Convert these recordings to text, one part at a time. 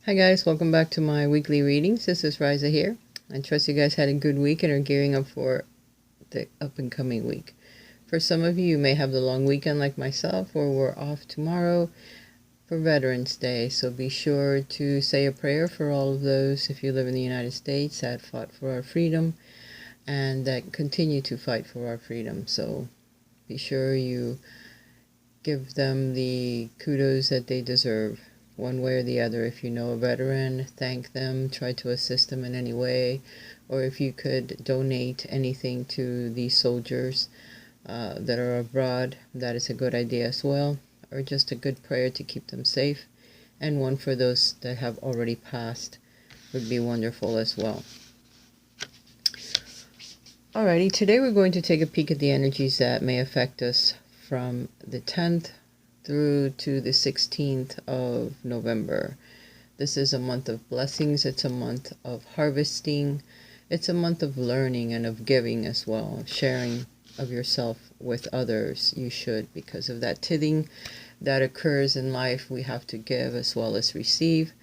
Hi guys, welcome back to my weekly readings. This is Raisa here. I trust you guys had a good week and are gearing up for the up and coming week. For some of you, you may have the long weekend like myself, or we're off tomorrow for Veterans Day. So be sure to say a prayer for all of those, if you live in the United States, that fought for our freedom and that continue to fight for our freedom. So be sure you give them the kudos that they deserve, one way or the other. If you know a veteran, thank them, try to assist them in any way, or if you could donate anything to these soldiers that are abroad, that is a good idea as well, or just a good prayer to keep them safe, and one for those that have already passed would be wonderful as well. Alrighty, today we're going to take a peek at the energies that may affect us from the 10th through to the 16th of November. This is a month of blessings. It's a month of harvesting. It's a month of learning and of giving as well, of sharing of yourself with others. You should, because of that tithing that occurs in life. We have to give as well as receive.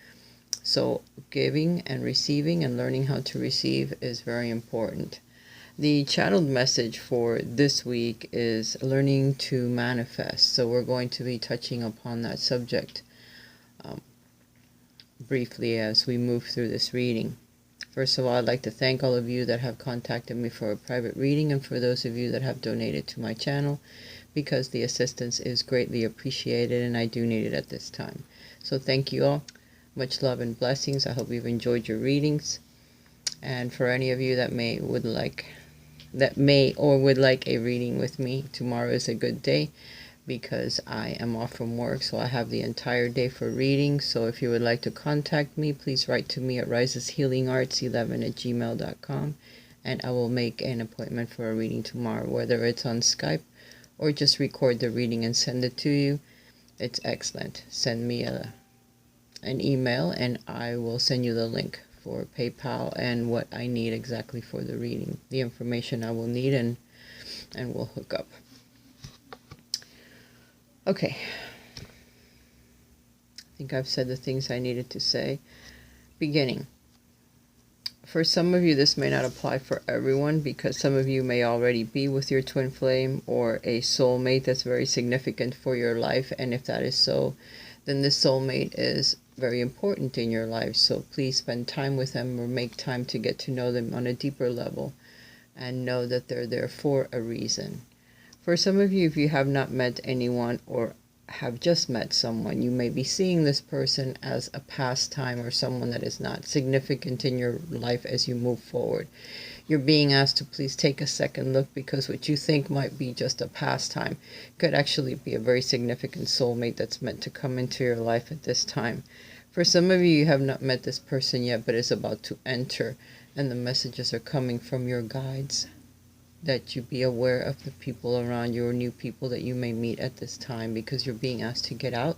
So giving and receiving and learning how to receive is very important. The channeled message for this week is learning to manifest. So we're going to be touching upon that subject briefly as we move through this reading. First of all, I'd like to thank all of you that have contacted me for a private reading, and for those of you that have donated to my channel, because the assistance is greatly appreciated and I do need it at this time. So thank you all. Much love and blessings. I hope you've enjoyed your readings. And for any of you that would like a reading with me, tomorrow is a good day because I am off from work, so I have the entire day for reading. So if you would like to contact me, please write to me at risashealingarts11@gmail.com, and I will make an appointment for a reading tomorrow, whether it's on Skype or just record the reading and send it to you. It's excellent. Send me an email and I will send you the link for PayPal and what I need exactly for the reading, the information I will need, and we'll hook up. Okay, I think I've said the things I needed to say. Beginning. For some of you, this may not apply for everyone, because some of you may already be with your twin flame or a soulmate that's very significant for your life, and if that is so, then this soulmate is very important in your life. So please spend time with them, or make time to get to know them on a deeper level, and know that they're there for a reason. For some of you, if you have not met anyone or have just met someone, you may be seeing this person as a pastime or someone that is not significant in your life as you move forward. You're being asked to please take a second look, because what you think might be just a pastime could actually be a very significant soulmate that's meant to come into your life at this time. For some of you, you have not met this person yet, but is about to enter, and the messages are coming from your guides that you be aware of the people around you, or new people that you may meet at this time, because you're being asked to get out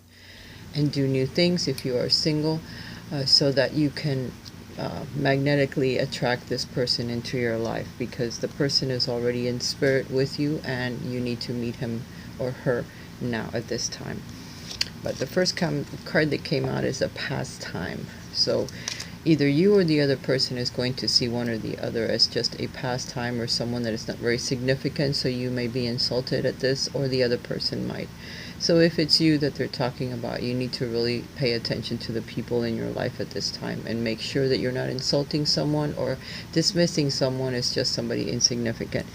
and do new things if you are single, so that you can magnetically attract this person into your life, because the person is already in spirit with you and you need to meet him or her now at this time. But the first card that came out is a pastime. So either you or the other person is going to see one or the other as just a pastime, or someone that is not very significant, so you may be insulted at this, or the other person might. So if it's you that they're talking about, you need to really pay attention to the people in your life at this time, and make sure that you're not insulting someone or dismissing someone as just somebody insignificant,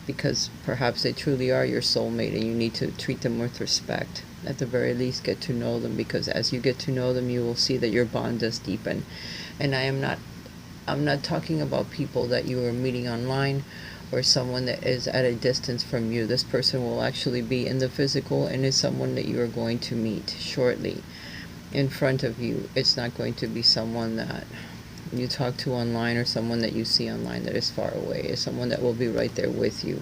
because perhaps they truly are your soulmate and you need to treat them with respect. At the very least, get to know them, because as you get to know them, you will see that your bond does deepen. And I'm not talking about people that you are meeting online, or someone that is at a distance from you. This person will actually be in the physical, and is someone that you are going to meet shortly in front of you. It's not going to be someone that you talk to online, or someone that you see online that is far away. It's someone that will be right there with you,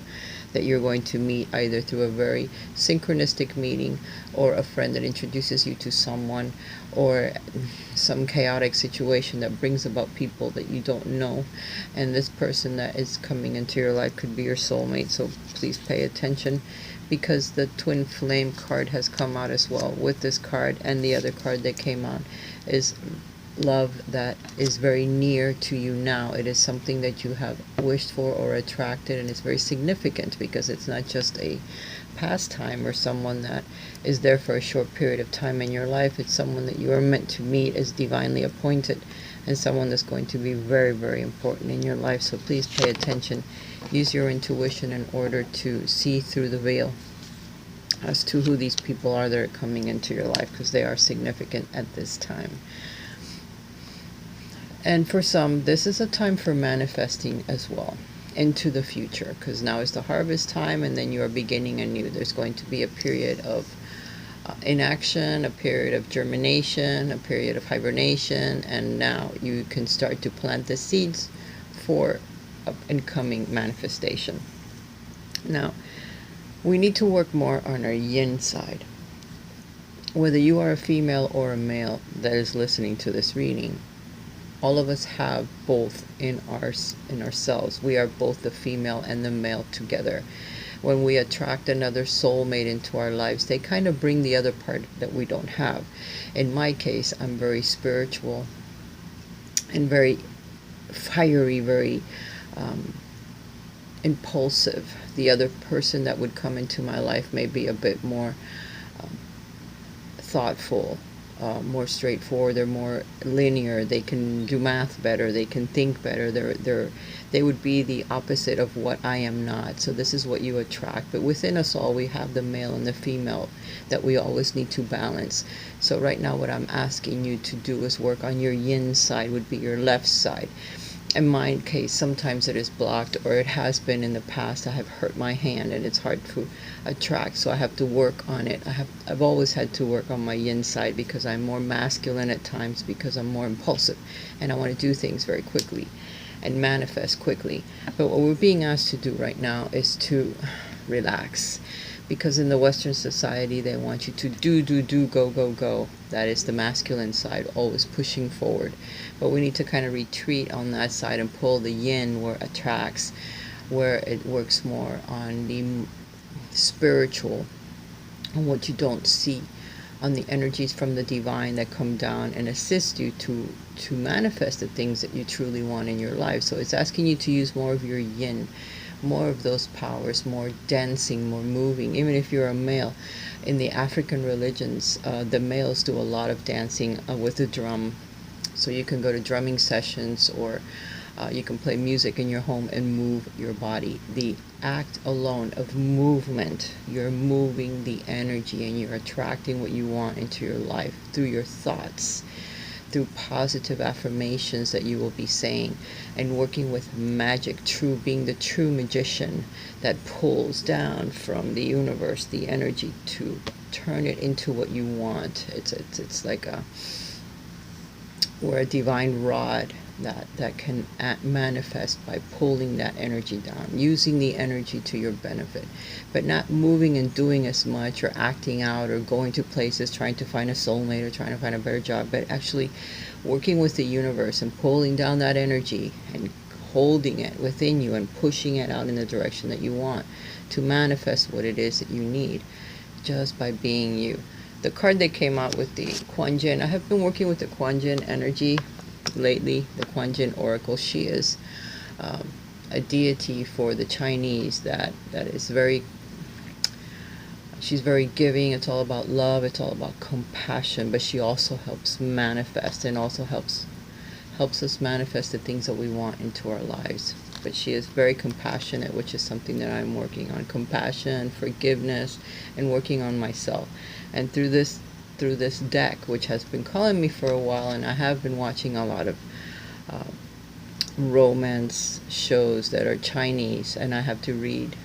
that you're going to meet either through a very synchronistic meeting, or a friend that introduces you to someone, or some chaotic situation that brings about people that you don't know, and this person that is coming into your life could be your soulmate. So please pay attention, because the twin flame card has come out as well with this card, and the other card that came out is love that is very near to you now. It is something that you have wished for or attracted, and it's very significant because it's not just a pastime or someone that is there for a short period of time in your life. It's someone that you are meant to meet as divinely appointed, and someone that's going to be very, very important in your life. So please pay attention. Use your intuition in order to see through the veil as to who these people are that are coming into your life, because they are significant at this time. And for some, this is a time for manifesting as well into the future, because now is the harvest time, and then you are beginning anew. There's going to be a period of inaction, a period of germination, a period of hibernation, and now you can start to plant the seeds for incoming manifestation. Now, we need to work more on our yin side. Whether you are a female or a male that is listening to this reading, all of us have both in ourselves. We are both the female and the male together. When we attract another soulmate into our lives, they kind of bring the other part that we don't have. In my case, I'm very spiritual and very fiery, very impulsive. The other person that would come into my life may be a bit more thoughtful, more straightforward. They're more linear. They can do math better. They can think better. They would be the opposite of what I am not. So this is what you attract. But within us all, we have the male and the female that we always need to balance. So right now, what I'm asking you to do is work on your yin side, would be your left side. In my case, sometimes it is blocked, or it has been in the past. I have hurt my hand and it's hard to attract, so I have to work on it. I've always had to work on my yin side because I'm more masculine at times, because I'm more impulsive and I want to do things very quickly and manifest quickly. But what we're being asked to do right now is to relax, because in the Western society they want you to do, go. That is the masculine side, always pushing forward. But we need to kind of retreat on that side and pull the yin where it attracts, where it works more on the spiritual, on what you don't see, on the energies from the divine that come down and assist you to manifest the things that you truly want in your life. So it's asking you to use more of your yin, more of those powers, more dancing, more moving. Even if you're a male, in the African religions, the males do a lot of dancing with the drum. So you can go to drumming sessions, or you can play music in your home and move your body. The act alone of movement, you're moving the energy and you're attracting what you want into your life through your thoughts, through positive affirmations that you will be saying, and working with magic, being the true magician that pulls down from the universe the energy to turn it into what you want. It's like we're a divine rod that can manifest by pulling that energy down, using the energy to your benefit, but not moving and doing as much, or acting out, or going to places trying to find a soulmate, or trying to find a better job, but actually working with the universe and pulling down that energy and holding it within you and pushing it out in the direction that you want to manifest what it is that you need, just by being you. The card that came out with the Kuan Yin, I have been working with the Kuan Yin energy lately. The Kuan Yin Oracle, she is a deity for the Chinese that is she's very giving. It's all about love, it's all about compassion, but she also helps manifest, and also helps us manifest the things that we want into our lives. But she is very compassionate, which is something that I'm working on. Compassion, forgiveness, and working on myself. And through this deck, which has been calling me for a while, and I have been watching a lot of romance shows that are Chinese, and I have to read,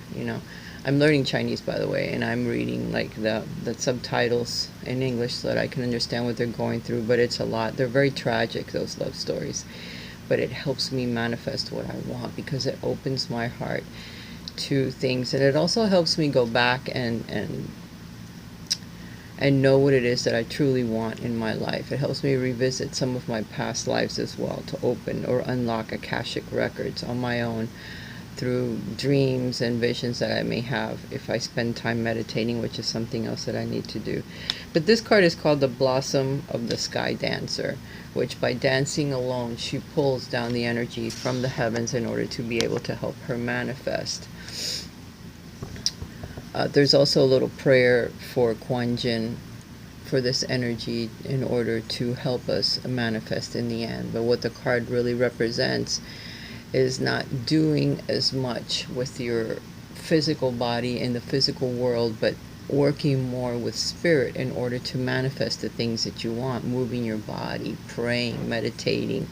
I'm learning Chinese, by the way, and I'm reading like the subtitles in English so that I can understand what they're going through. But it's a lot. They're very tragic, those love stories, but it helps me manifest what I want, because it opens my heart to things, and it also helps me go back and know what it is that I truly want in my life. It helps me revisit some of my past lives as well, to open or unlock Akashic records on my own, through dreams and visions that I may have if I spend time meditating, which is something else that I need to do. But this card is called the Blossom of the Sky Dancer, which by dancing alone, she pulls down the energy from the heavens in order to be able to help her manifest. There's also a little prayer for Kuan Yin for this energy in order to help us manifest in the end. But what the card really represents is not doing as much with your physical body in the physical world, but working more with spirit in order to manifest the things that you want, moving your body, praying, meditating,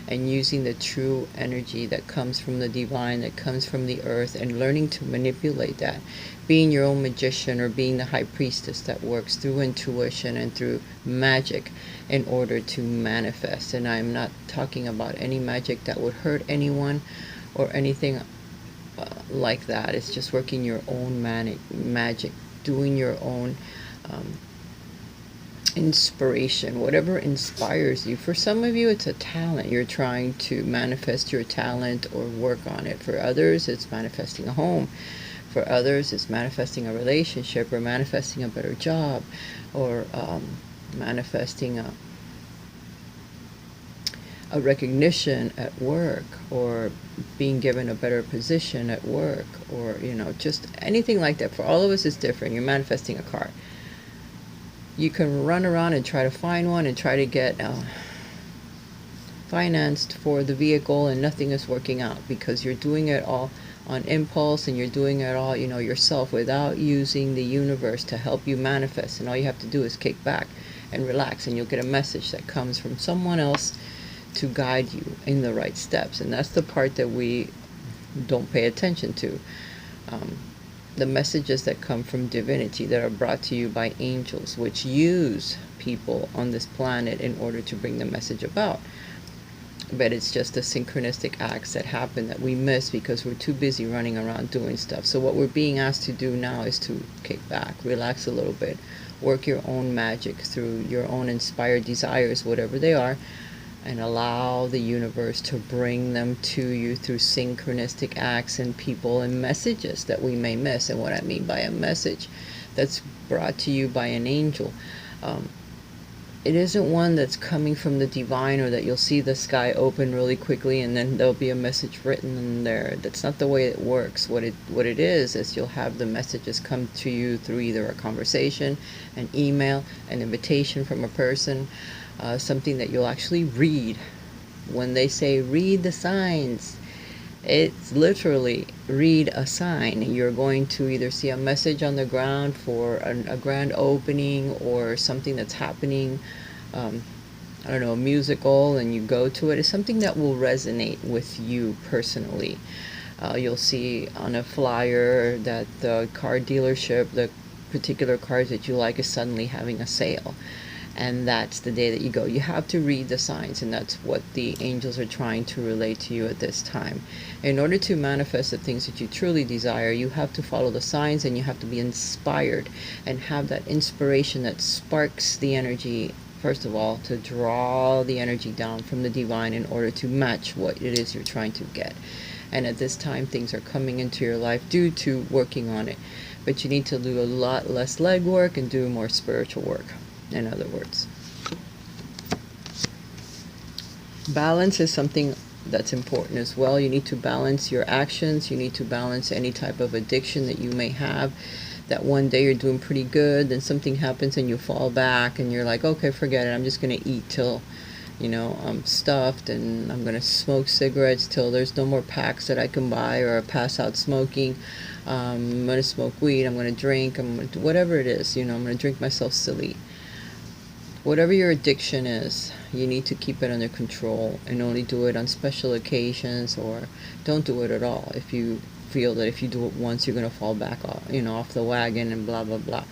and using the true energy that comes from the divine, that comes from the earth, and learning to manipulate that. Being your own magician, or being the high priestess that works through intuition and through magic in order to manifest. And I'm not talking about any magic that would hurt anyone or anything like that. It's just working your own magic, doing your own inspiration, whatever inspires you. For some of you, it's a talent. You're trying to manifest your talent or work on it. For others, it's manifesting a home. For others, it's manifesting a relationship, or manifesting a better job, or manifesting a recognition at work, or being given a better position at work, or just anything like that. For all of us, it's different. You're manifesting a car. You can run around and try to find one and try to get financed for the vehicle, and nothing is working out because you're doing it all on impulse, and you're doing it all yourself, without using the universe to help you manifest. And all you have to do is kick back and relax, and you'll get a message that comes from someone else to guide you in the right steps. And that's the part that we don't pay attention to. The messages that come from divinity, that are brought to you by angels, which use people on this planet in order to bring the message about. But it's just the synchronistic acts that happen that we miss because we're too busy running around doing stuff. So what we're being asked to do now is to kick back, relax a little bit, work your own magic through your own inspired desires, whatever they are, and allow the universe to bring them to you through synchronistic acts and people and messages that we may miss. And what I mean by a message that's brought to you by an angel, it isn't one that's coming from the divine, or that you'll see the sky open really quickly and then there'll be a message written in there. That's not the way it works. What it is you'll have the messages come to you through either a conversation, an email, an invitation from a person, something that you'll actually read. When they say read the signs, it's literally read a sign. You're going to either see a message on the ground for a grand opening, or something that's happening, I don't know, a musical, and you go to it. It's something that will resonate with you personally. You'll see on a flyer that the car dealership, the particular cars that you like, is suddenly having a sale. And that's the day that you go. You have to read the signs, and that's what the angels are trying to relate to you at this time. In order to manifest the things that you truly desire, you have to follow the signs, and you have to be inspired and have that inspiration that sparks the energy, first of all, to draw the energy down from the divine in order to match what it is you're trying to get. And at this time, things are coming into your life due to working on it. But you need to do a lot less legwork and do more spiritual work. In other words, balance is something that's important as well. You need to balance your actions. You need to balance any type of addiction that you may have, that one day you're doing pretty good, then something happens and you fall back and you're like, okay, forget it. I'm just going to eat till, I'm stuffed, and I'm going to smoke cigarettes till there's no more packs that I can buy, or pass out smoking. I'm going to smoke weed. I'm going to drink. I'm going to do whatever it is. I'm going to drink myself silly. Whatever your addiction is, you need to keep it under control and only do it on special occasions, or don't do it at all if you feel that if you do it once you're going to fall back off the wagon and blah blah blah.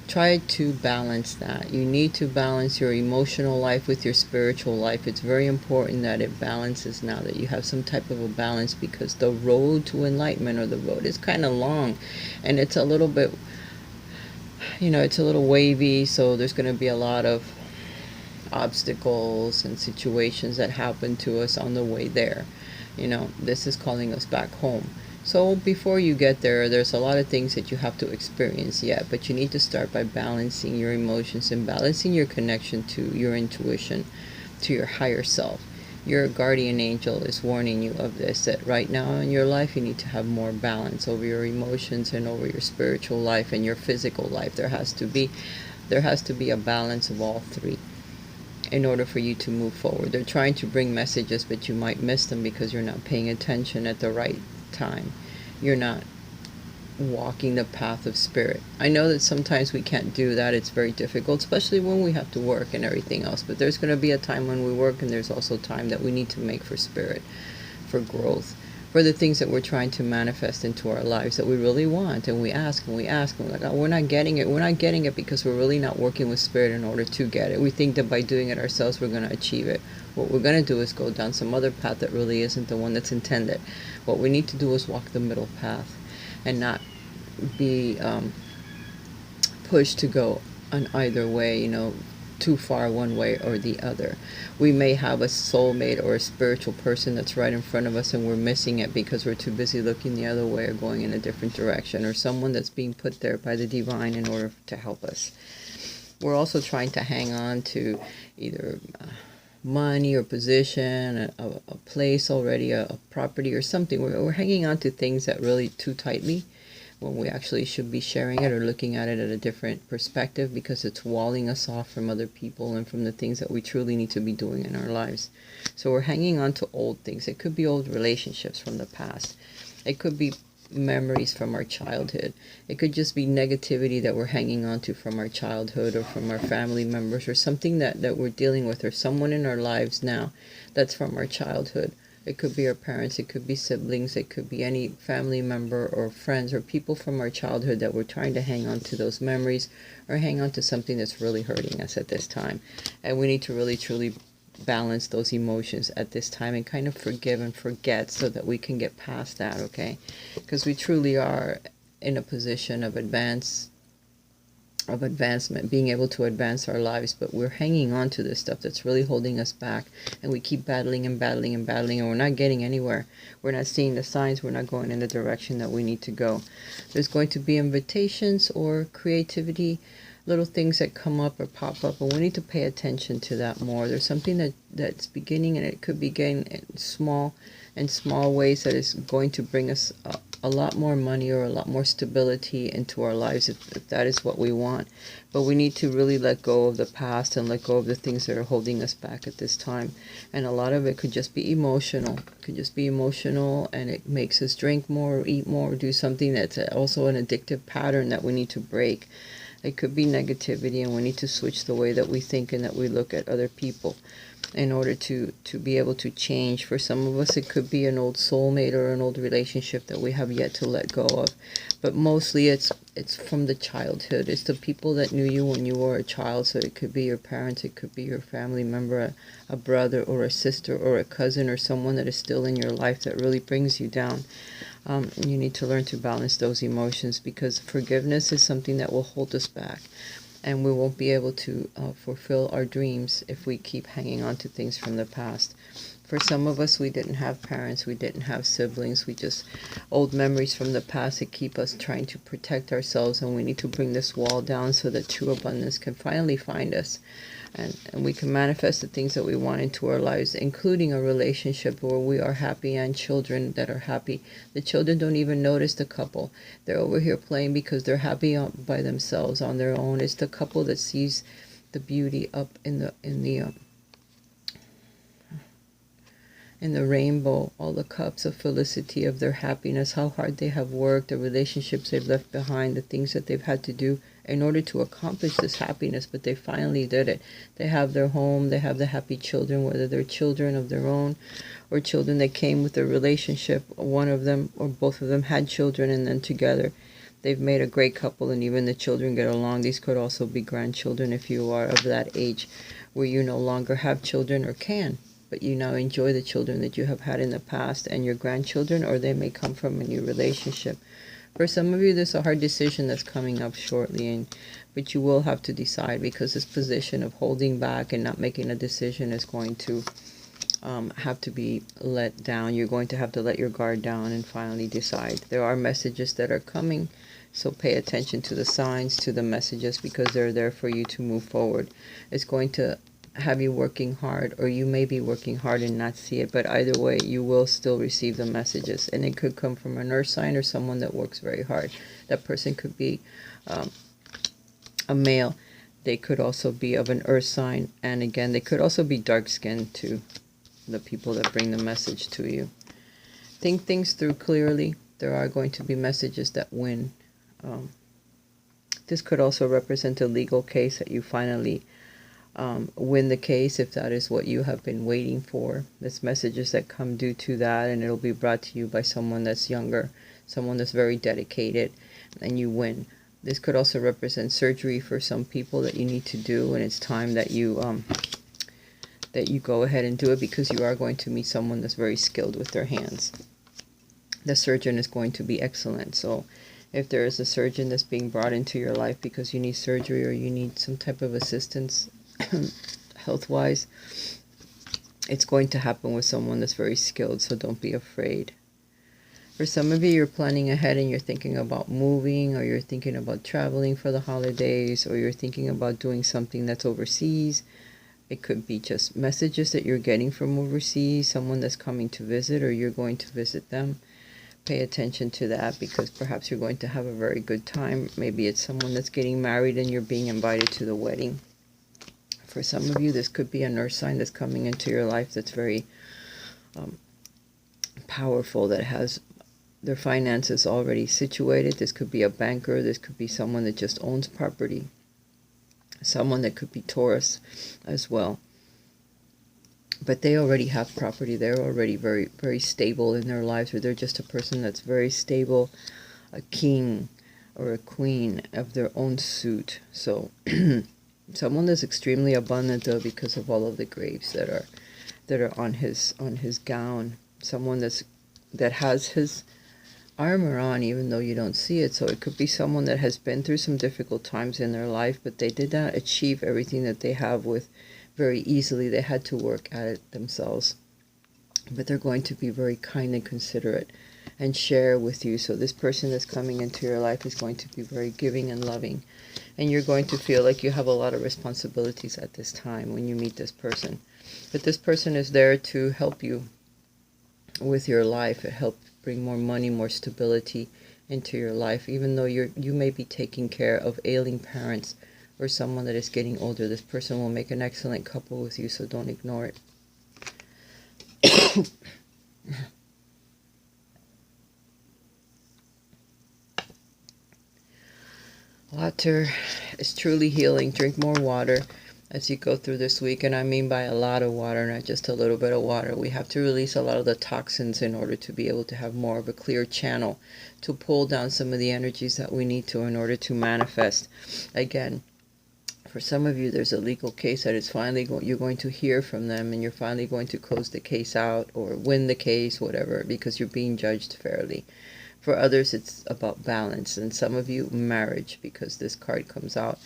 Try to balance that. You need to balance your emotional life with your spiritual life. It's very important that it balances now, that you have some type of a balance, because the road to enlightenment, or the road, is kind of long, and it's a little bit, it's a little wavy, so there's going to be a lot of obstacles and situations that happen to us on the way there. This is calling us back home. So before you get there, there's a lot of things that you have to experience yet, but you need to start by balancing your emotions and balancing your connection to your intuition, to your higher self. Your guardian angel is warning you of this, that right now in your life you need to have more balance over your emotions and over your spiritual life and your physical life. There has to be a balance of all three in order for you to move forward. They're trying to bring messages, but you might miss them because you're not paying attention at the right time. You're not walking the path of spirit. I know that sometimes we can't do that. It's very difficult, especially when we have to work and everything else. But there's going to be a time when we work, and there's also time that we need to make for spirit, for growth, for the things that we're trying to manifest into our lives that we really want. And we ask and we ask, and we're like, oh, we're not getting it. We're not getting it because we're really not working with spirit in order to get it. We think that by doing it ourselves, we're going to achieve it. What we're going to do is go down some other path that really isn't the one that's intended. What we need to do is walk the middle path and not be pushed to go on either way, too far one way or the other. We may have a soulmate or a spiritual person that's right in front of us, and we're missing it because we're too busy looking the other way or going in a different direction, or someone that's being put there by the divine in order to help us. We're also trying to hang on to either money or position, a place already, a property or something. We're hanging on to things that really too tightly, when we actually should be sharing it or looking at it at a different perspective, because it's walling us off from other people and from the things that we truly need to be doing in our lives. So we're hanging on to old things. It could be old relationships from the past. It could be memories from our childhood. It could just be negativity that we're hanging on to from our childhood or from our family members, or something that we're dealing with, or someone in our lives now that's from our childhood. It could be our parents, it could be siblings, it could be any family member or friends or people from our childhood that we're trying to hang on to those memories, or hang on to something that's really hurting us at this time. And we need to really truly balance those emotions at this time and kind of forgive and forget so that we can get past that, okay? Because we truly are in a position of advancement, being able to advance our lives, but we're hanging on to this stuff that's really holding us back, and we keep battling and battling and battling, and we're not getting anywhere. We're not seeing the signs. We're not going in the direction that we need to go. There's going to be invitations or creativity, little things that come up or pop up, and we need to pay attention to that more. There's something that's beginning, and it could begin in small ways, that is going to bring us a lot more money or a lot more stability into our lives, if that is what we want. But we need to really let go of the past and let go of the things that are holding us back at this time. And a lot of it could just be emotional. It could just be emotional, and it makes us drink more or eat more or do something that's also an addictive pattern that we need to break. It could be negativity, and we need to switch the way that we think and that we look at other people in order to be able to change. For some of us, it could be an old soulmate or an old relationship that we have yet to let go of. But mostly it's from the childhood. It's the people that knew you when you were a child. So it could be your parents, it could be your family member, a brother or a sister or a cousin, or someone that is still in your life that really brings you down. You need to learn to balance those emotions, because forgiveness is something that will hold us back. And we won't be able to fulfill our dreams if we keep hanging on to things from the past. For some of us, we didn't have parents, we didn't have siblings, we just, old memories from the past that keep us trying to protect ourselves, and we need to bring this wall down so that true abundance can finally find us. And we can manifest the things that we want into our lives, including a relationship where we are happy and children that are happy. The children don't even notice the couple. They're over here playing because they're happy by themselves on their own. It's the couple that sees the beauty up in the rainbow, all the cups of felicity of their happiness, how hard they have worked, the relationships they've left behind, the things that they've had to do in order to accomplish this happiness, but they finally did it. They have their home, they have the happy children, whether they're children of their own or children that came with their relationship. One of them or both of them had children, and then together they've made a great couple, and even the children get along. These could also be grandchildren if you are of that age where you no longer have children or can, but you now enjoy the children that you have had in the past and your grandchildren, or they may come from a new relationship. For some of you, there's a hard decision that's coming up shortly, but you will have to decide, because this position of holding back and not making a decision is going to have to be let down. You're going to have to let your guard down and finally decide. There are messages that are coming, so pay attention to the signs, to the messages, because they're there for you to move forward. It's going to have you working hard, or you may be working hard and not see it, but either way, you will still receive the messages. And it could come from an earth sign or someone that works very hard. That person could be a male. They could also be of an earth sign, and again, they could also be dark-skinned too, the people that bring the message to you. Think things through clearly. There are going to be messages that win. This could also represent a legal case that you finally win the case, if that is what you have been waiting for. There's messages that come due to that, and it'll be brought to you by someone that's younger, someone that's very dedicated, and you win. This could also represent surgery for some people that you need to do, and it's time that you go ahead and do it, because you are going to meet someone that's very skilled with their hands. The surgeon is going to be excellent. So if there is a surgeon that's being brought into your life because you need surgery or you need some type of assistance health-wise, it's going to happen with someone that's very skilled, so don't be afraid. For some of you, you're planning ahead and you're thinking about moving, or you're thinking about traveling for the holidays, or you're thinking about doing something that's overseas. It could be just messages that you're getting from overseas, someone that's coming to visit, or you're going to visit them. Pay attention to that, because perhaps you're going to have a very good time. Maybe it's someone that's getting married and you're being invited to the wedding. For some of you, this could be an earth sign that's coming into your life that's very powerful, that has their finances already situated. This could be a banker. This could be someone that just owns property. Someone that could be Taurus as well. But they already have property. They're already very, very stable in their lives, or they're just a person that's very stable, a king or a queen of their own suit. So someone that's extremely abundant, though, because of all of the grapes that are on his gown. Someone that has his armor on, even though you don't see it. So it could be someone that has been through some difficult times in their life, but they did not achieve everything that they have with very easily. They had to work at it themselves. But they're going to be very kind and considerate and share with you. So this person that's coming into your life is going to be very giving and loving. And you're going to feel like you have a lot of responsibilities at this time when you meet this person. But this person is there to help you with your life. It helps bring more money, more stability into your life. Even though you may be taking care of ailing parents or someone that is getting older, this person will make an excellent couple with you, so don't ignore it. Water is truly healing. Drink more water as you go through this week, and I mean by a lot of water, not just a little bit of water. We have to release a lot of the toxins in order to be able to have more of a clear channel to pull down some of the energies that we need to in order to manifest. Again, for some of you, there's a legal case that is finally you're going to hear from them, and you're finally going to close the case out or win the case, whatever, because you're being judged fairly. For others, it's about balance, and some of you, marriage, because this card comes out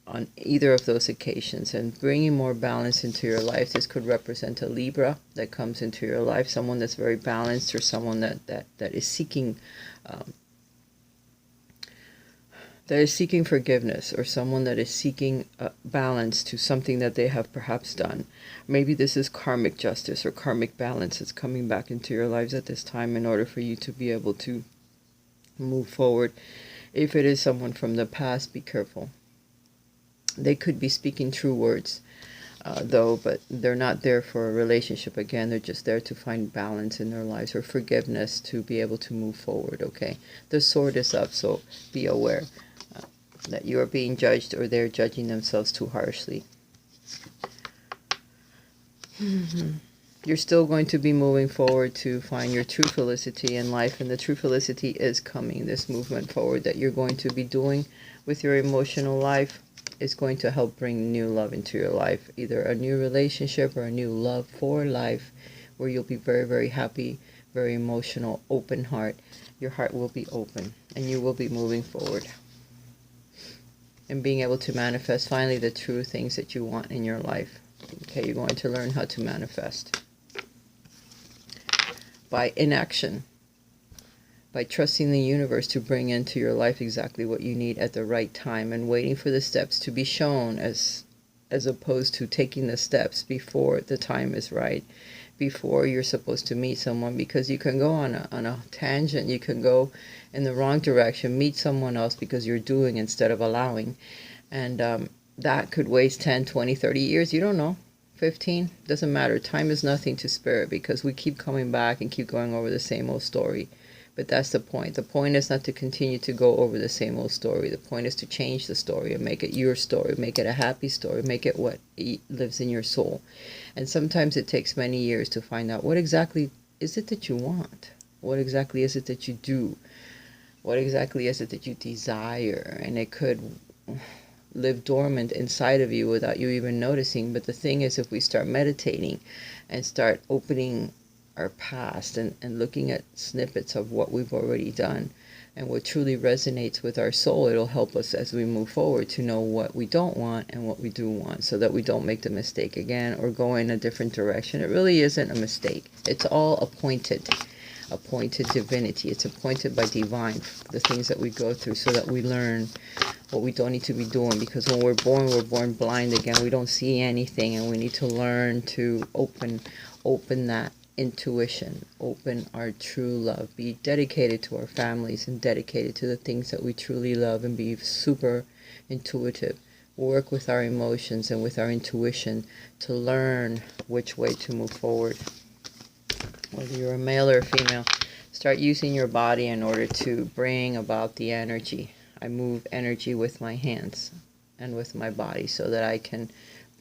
on either of those occasions. And bringing more balance into your life, this could represent a Libra that comes into your life, someone that's very balanced, or someone that is seeking forgiveness, or someone that is seeking balance to something that they have perhaps done. Maybe this is karmic justice or karmic balance that's coming back into your lives at this time in order for you to be able to move forward. If it is someone from the past, be careful. They could be speaking true words, though, but they're not there for a relationship. Again, they're just there to find balance in their lives, or forgiveness to be able to move forward, okay? The sword is up, so be aware that you are being judged, or they're judging themselves too harshly. You're still going to be moving forward to find your true felicity in life, and the true felicity is coming. This movement forward that you're going to be doing with your emotional life is going to help bring new love into your life, either a new relationship or a new love for life, where you'll be very, very happy, very emotional, open heart. Your heart will be open, and you will be moving forward and being able to manifest finally the true things that you want in your life. Okay, you're going to learn how to manifest. by inaction, by trusting the universe to bring into your life exactly what you need at the right time, and waiting for the steps to be shown, as opposed to taking the steps before the time is right, before you're supposed to meet someone, because you can go on a tangent, you can go in the wrong direction, meet someone else because you're doing instead of allowing, and that could waste 10, 20, 30 years, you don't know. 15, doesn't matter. Time is nothing to spirit, because we keep coming back and keep going over the same old story. But that's the point. The point is not to continue to go over the same old story. The point is to change the story and make it your story, make it a happy story, make it what lives in your soul. And sometimes it takes many years to find out what exactly is it that you want. What exactly is it that you do? What exactly is it that you desire? And it could live dormant inside of you without you even noticing. But the thing is, if we start meditating and start opening our past and looking at snippets of what we've already done and what truly resonates with our soul, it'll help us as we move forward to know what we don't want and what we do want, so that we don't make the mistake again or go in a different direction. It really isn't a mistake. It's all appointed divinity. It's appointed by divine, the things that we go through, so that we learn what we don't need to be doing. Because when we're born blind again. We don't see anything, and we need to learn to open that intuition, open our true love, be dedicated to our families and dedicated to the things that we truly love, and be super intuitive. Work with our emotions and with our intuition to learn which way to move forward. Whether you're a male or a female, start using your body in order to bring about the energy. I move energy with my hands and with my body so that I can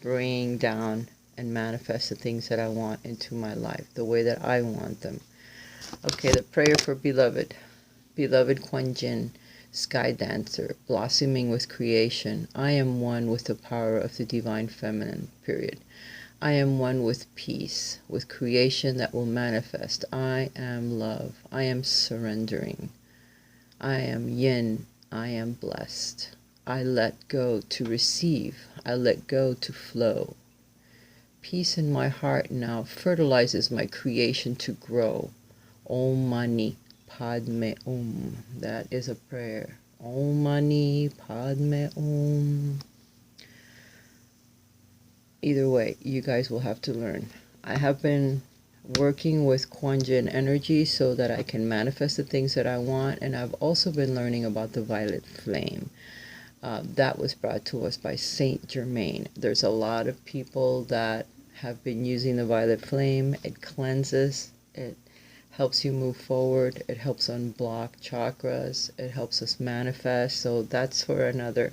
bring down and manifest the things that I want into my life the way that I want them. Okay, the prayer for beloved. Beloved Kuan Yin, sky dancer, blossoming with creation. I am one with the power of the divine feminine, period. I am one with peace, with creation that will manifest. I am love. I am surrendering. I am yin. I am blessed. I let go to receive. I let go to flow. Peace in my heart now fertilizes my creation to grow. Om Mani Padme Om. That is a prayer. Om Mani Padme Om. Either way, you guys will have to learn. I have been working with Kuan Yin energy so that I can manifest the things that I want, and I've also been learning about the violet flame. That was brought to us by Saint Germain. There's a lot of people that have been using the violet flame. It cleanses, it helps you move forward, it helps unblock chakras, it helps us manifest. So that's for another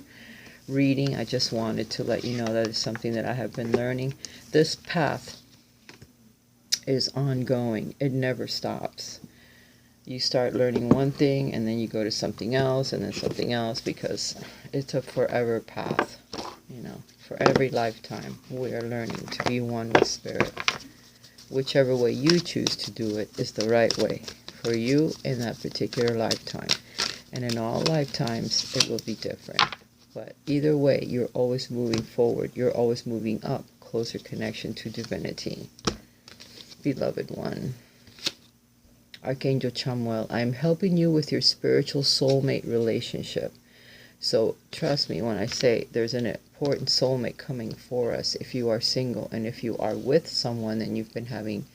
reading. I just wanted to let you know that is something that I have been learning. This path is ongoing. It never stops. You start learning one thing and then you go to something else and then something else, because it's a forever path. For every lifetime we are learning to be one with spirit. Whichever way you choose to do it is the right way for you in that particular lifetime. And in all lifetimes it will be different. But either way, you're always moving forward. You're always moving up, closer connection to divinity. Beloved one, Archangel Chamuel, I am helping you with your spiritual soulmate relationship. So trust me when I say there's an important soulmate coming for us if you are single. And if you are with someone and you've been having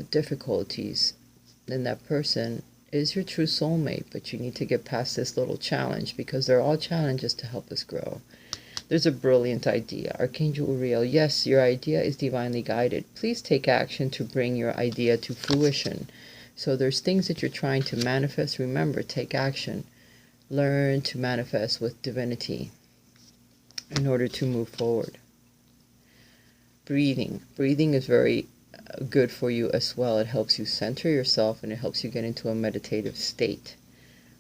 difficulties, then that person is your true soulmate. But you need to get past this little challenge, because they're all challenges to help us grow. There's a brilliant idea. Archangel Uriel, yes, your idea is divinely guided. Please take action to bring your idea to fruition. So there's things that you're trying to manifest. Remember, take action. Learn to manifest with divinity in order to move forward. Breathing. Breathing is very good for you as well. It helps you center yourself and it helps you get into a meditative state.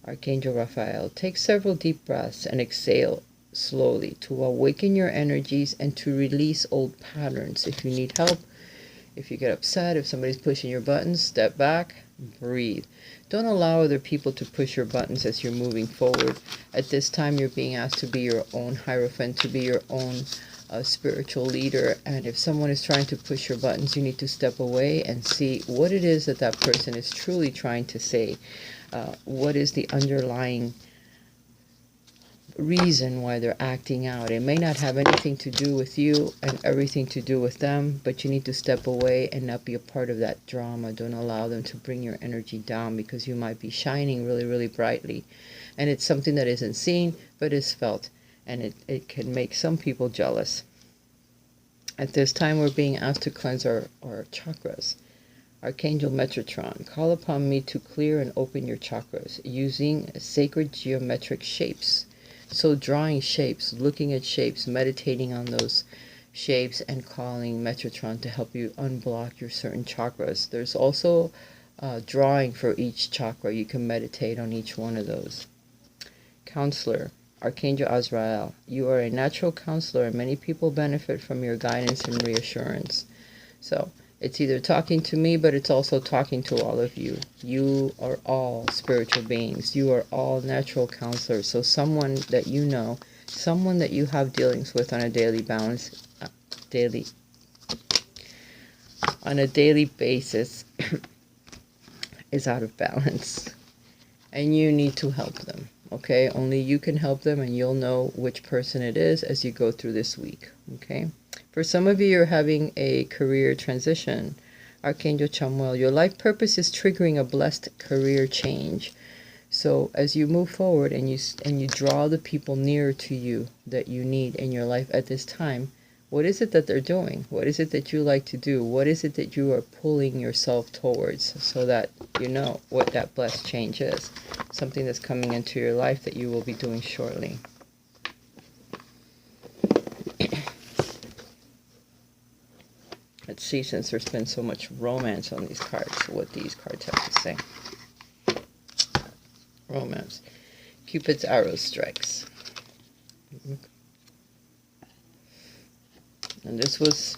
Archangel Raphael, take several deep breaths and exhale slowly to awaken your energies and to release old patterns. If you need help, if you get upset, if somebody's pushing your buttons, step back, breathe. Don't allow other people to push your buttons as you're moving forward. At this time, you're being asked to be your own Hierophant, to be your own a spiritual leader, and if someone is trying to push your buttons, you need to step away and see what it is that that person is truly trying to say. What is the underlying reason why they're acting out? It may not have anything to do with you and everything to do with them, but you need to step away and not be a part of that drama. Don't allow them to bring your energy down, because you might be shining really, really brightly. And it's something that isn't seen, but is felt. And it can make some people jealous. At this time, we're being asked to cleanse our chakras. Archangel Metatron, call upon me to clear and open your chakras using sacred geometric shapes. So drawing shapes, looking at shapes, meditating on those shapes, and calling Metatron to help you unblock your certain chakras. There's also drawing for each chakra. You can meditate on each one of those. Counselor, Archangel Azrael, you are a natural counselor, and many people benefit from your guidance and reassurance. So it's either talking to me, but it's also talking to all of you. You are all spiritual beings. You are all natural counselors. So someone that you know, someone that you have dealings with on a daily basis is out of balance, and you need to help them. Okay, only you can help them, and you'll know which person it is as you go through this week. Okay, for some of you, you're having a career transition. Archangel Chamuel, your life purpose is triggering a blessed career change. So as you move forward and you draw the people near to you that you need in your life at this time, what is it that they're doing? What is it that you like to do? What is it that you are pulling yourself towards, so that you know what that blessed change is? Something that's coming into your life that you will be doing shortly. Let's see, since there's been so much romance on these cards, what these cards have to say. Romance. Cupid's arrow strikes. And this was,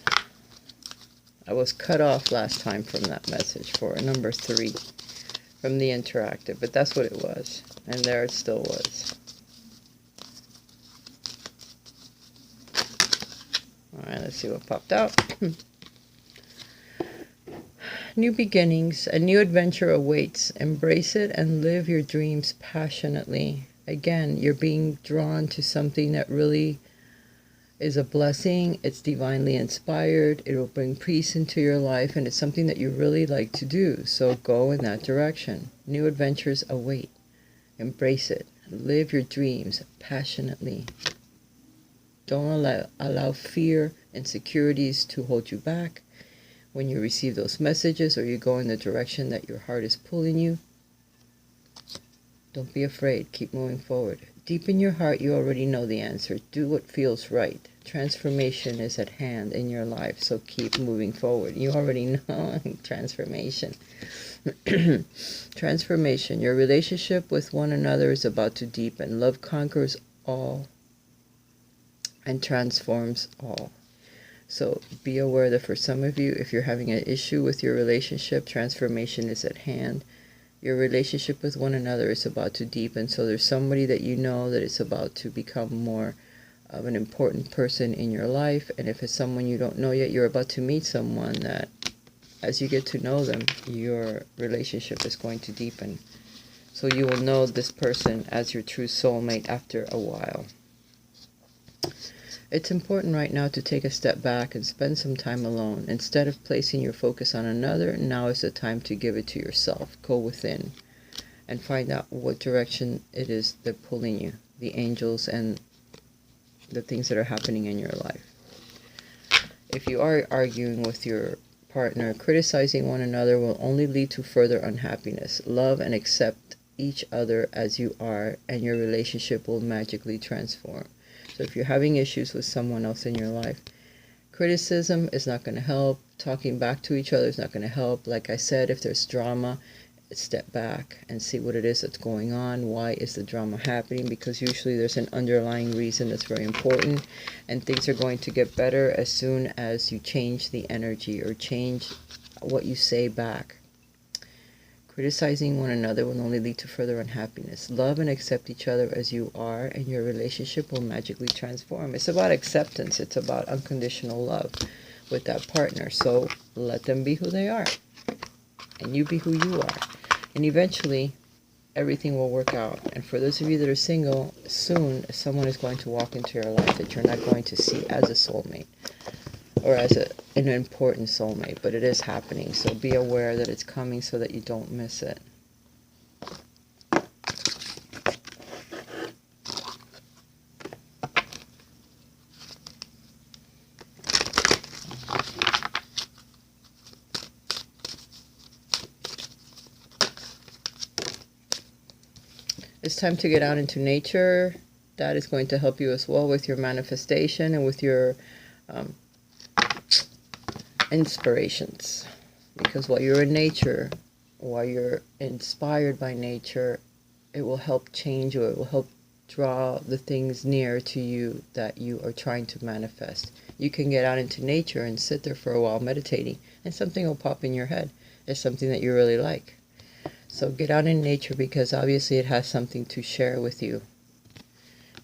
I was cut off last time from that message for number 3 from the interactive, but that's what it was. And there it still was. Alright, let's see what popped out. New beginnings, a new adventure awaits. Embrace it and live your dreams passionately. Again, you're being drawn to something that really is a blessing. It's divinely inspired. It will bring peace into your life, and it's something that you really like to do. So go in that direction. New adventures await. Embrace it. Live your dreams passionately. Don't allow fear, insecurities to hold you back. When you receive those messages or you go in the direction that your heart is pulling you, don't be afraid. Keep moving forward. Deep in your heart, you already know the answer. Do what feels right. Transformation is at hand in your life, so keep moving forward. You already know transformation. Transformation. Your relationship with one another is about to deepen. Love conquers all and transforms all. So be aware that for some of you, if you're having an issue with your relationship, transformation is at hand. Your relationship with one another is about to deepen. So there's somebody that you know that is about to become more of an important person in your life. And if it's someone you don't know yet, you're about to meet someone that, as you get to know them, your relationship is going to deepen. So you will know this person as your true soulmate after a while. It's important right now to take a step back and spend some time alone. Instead of placing your focus on another, now is the time to give it to yourself. Go within and find out what direction it is they're pulling you, the angels and the things that are happening in your life. If you are arguing with your partner, criticizing one another will only lead to further unhappiness. Love and accept each other as you are, and your relationship will magically transform. So if you're having issues with someone else in your life, criticism is not going to help. Talking back to each other is not going to help. Like I said, if there's drama, step back and see what it is that's going on. Why is the drama happening? Because usually there's an underlying reason that's very important, and things are going to get better as soon as you change the energy or change what you say back. Criticizing one another will only lead to further unhappiness. Love and accept each other as you are, and your relationship will magically transform. It's about acceptance. It's about unconditional love with that partner. So let them be who they are, and you be who you are. And eventually, everything will work out. And for those of you that are single, soon someone is going to walk into your life that you're not going to see as a soulmate or as an important soulmate, but it is happening. So be aware that it's coming so that you don't miss it. It's time to get out into nature. That is going to help you as well with your manifestation and with your inspirations. Because while you're in nature, while you're inspired by nature, it will help change you. It will help draw the things near to you that you are trying to manifest. You can get out into nature and sit there for a while meditating, and something will pop in your head. It's something that you really like. So get out in nature, because obviously it has something to share with you.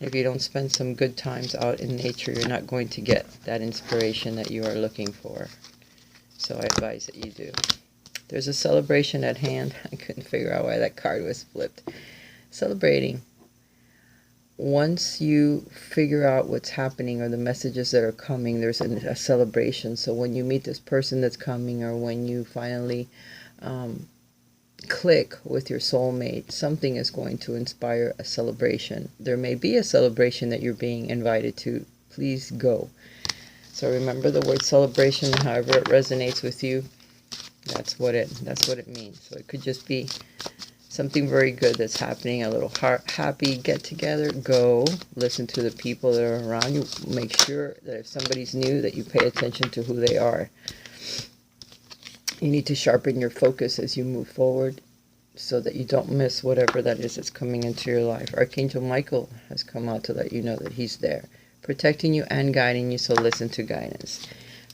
If you don't spend some good times out in nature, you're not going to get that inspiration that you are looking for. So I advise that you do. There's a celebration at hand. I couldn't figure out why that card was flipped. Celebrating. Once you figure out what's happening or the messages that are coming, there's a celebration. So when you meet this person that's coming, or when you finally click with your soulmate, something is going to inspire a celebration. There may be a celebration that you're being invited to. Please go. So remember the word celebration, however it resonates with you. That's what it means. So it could just be something very good that's happening, a little happy get together. Go listen to the people that are around you. Make sure that if somebody's new, that you pay attention to who they are. You need to sharpen your focus as you move forward so that you don't miss whatever that is that's coming into your life. Archangel Michael has come out to let you know that he's there, protecting you and guiding you, so listen to guidance.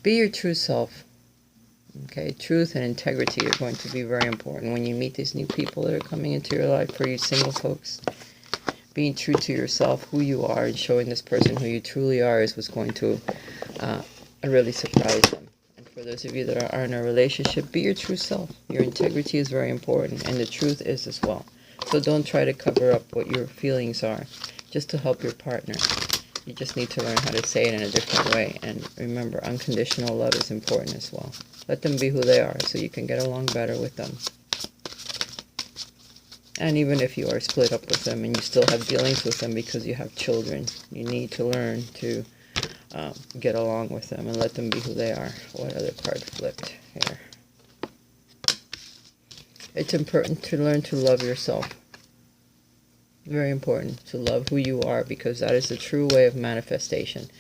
Be your true self. Okay, truth and integrity are going to be very important when you meet these new people that are coming into your life. For you single folks, being true to yourself, who you are, and showing this person who you truly are is what's going to really surprise them. For those of you that are in a relationship, be your true self. Your integrity is very important, and the truth is as well. So don't try to cover up what your feelings are just to help your partner. You just need to learn how to say it in a different way. And remember, unconditional love is important as well. Let them be who they are so you can get along better with them. And even if you are split up with them and you still have dealings with them because you have children, you need to learn to get along with them and let them be who they are. What other card flipped here? It's important to learn to love yourself. Very important to love who you are, because that is the true way of manifestation.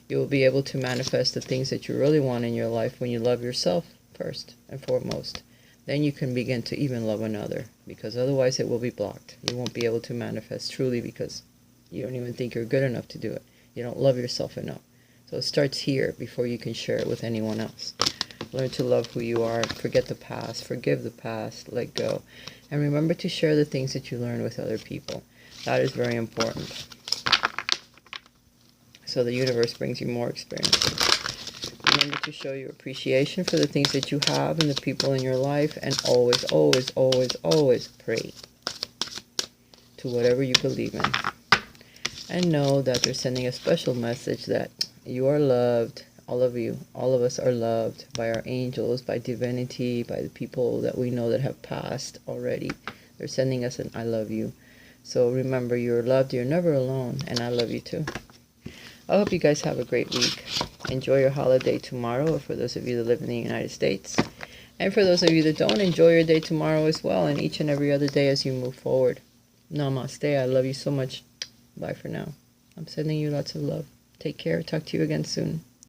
You will be able to manifest the things that you really want in your life when you love yourself first and foremost. Then you can begin to even love another, because otherwise it will be blocked. You won't be able to manifest truly because you don't even think you're good enough to do it. You don't love yourself enough. So it starts here before you can share it with anyone else. Learn to love who you are. Forget the past. Forgive the past. Let go. And remember to share the things that you learn with other people. That is very important. So the universe brings you more experiences. Remember to show your appreciation for the things that you have and the people in your life. And always, always, always, always pray to whatever you believe in. And know that they're sending a special message that you are loved. All of you, all of us are loved by our angels, by divinity, by the people that we know that have passed already. They're sending us an I love you. So remember, you're loved, you're never alone, and I love you too. I hope you guys have a great week. Enjoy your holiday tomorrow, for those of you that live in the United States. And for those of you that don't, enjoy your day tomorrow as well, and each and every other day as you move forward. Namaste. I love you so much. Bye for now. I'm sending you lots of love. Take care. Talk to you again soon.